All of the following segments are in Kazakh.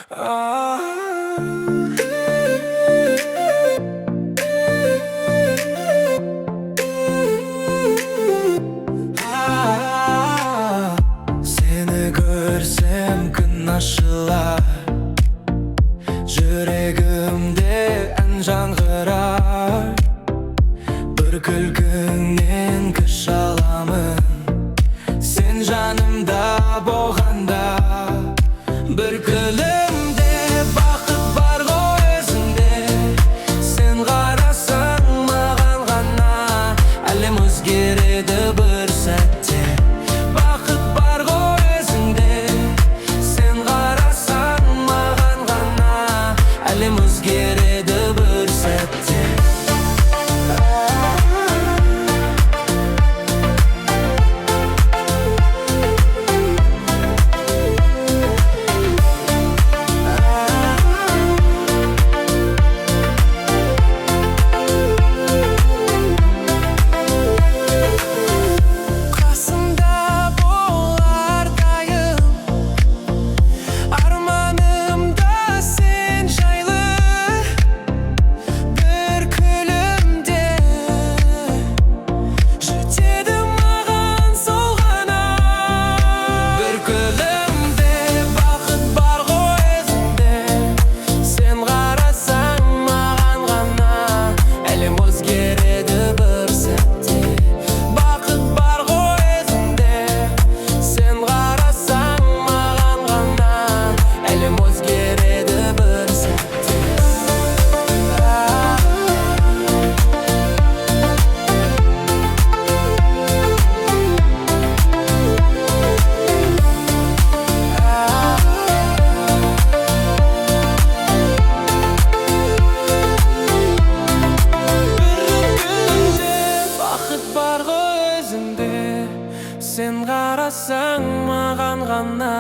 Seni görsem gün açılar, yüreğimde en жаңғырар. Bir күлкіңнен күш аламын, sen жанымда болғанда. Bir күлімде бақыт бар ғой өзіңде, sen қарасаң маған ғана әлем өзгереді бір сәтте. Бақыт бар ғой өзіңде, sen қарасаң маған ғана әлем өзгереді бір сәтте. Sen қарасаң маған ғана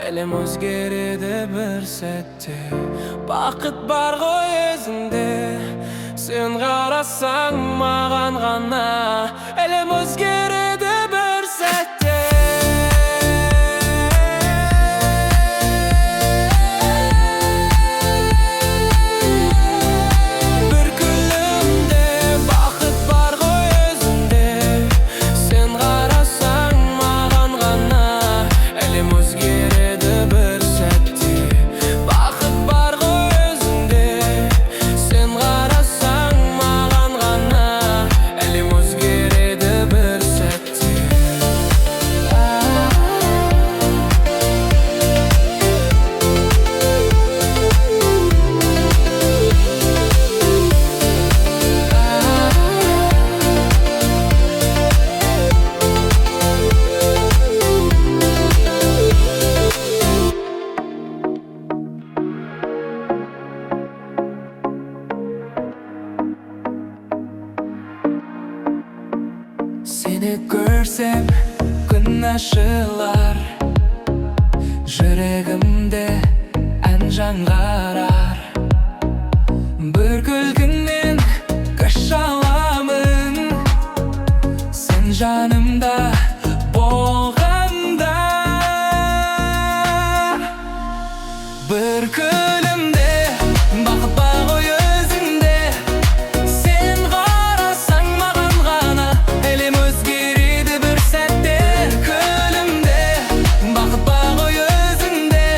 әлем өзгереді бір сәтте. Бақыт бар ғой өзіңде, sen қарасаң маған ғана әлем өзгереді бір сәтте. Seni görsem gün açılar, yüreğimde en жаңғырар. Bir күлкіңнен күш аламын, sen жанымда болғанда. Bir күлімде бақыт бар ғой өзіңде, sen қарасаң маған ғана әлем өзгереді бір сәтте. Күлімде бақыт бар ғой өзіңде,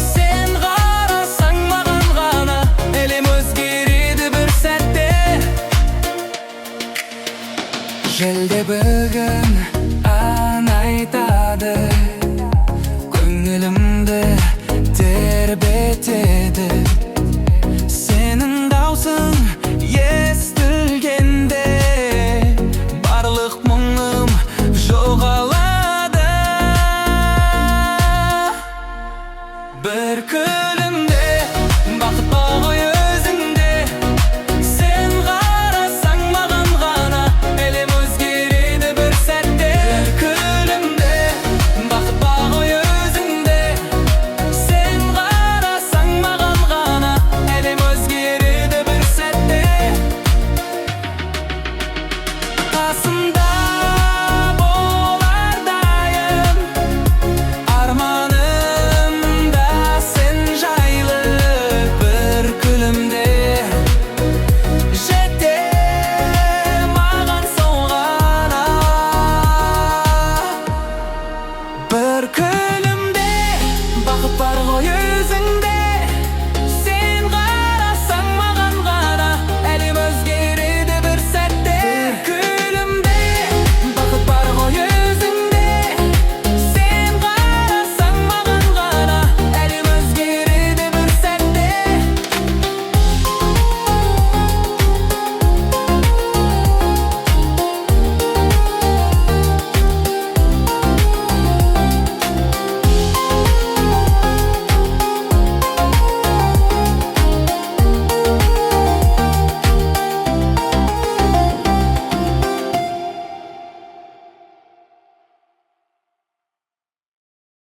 sen қарасаң маған ғана әлем өзгереді бір сәтте. Желде бүгін ән айтады, көңілімді тербетеді. Senin даусың естілгенде барлық мұңым жоғалады. Bir күлімде бақыт бар ғой өзіңде, sen қарасаң маған ғана әлем өзгереді бір сәтте. Күлімде бақыт бар ғой өзіңде, sen қарасаң маған ғана әлем өзгереді бір сәтте. Қасымда болар дайым, арманымда sen бақыт бар ғой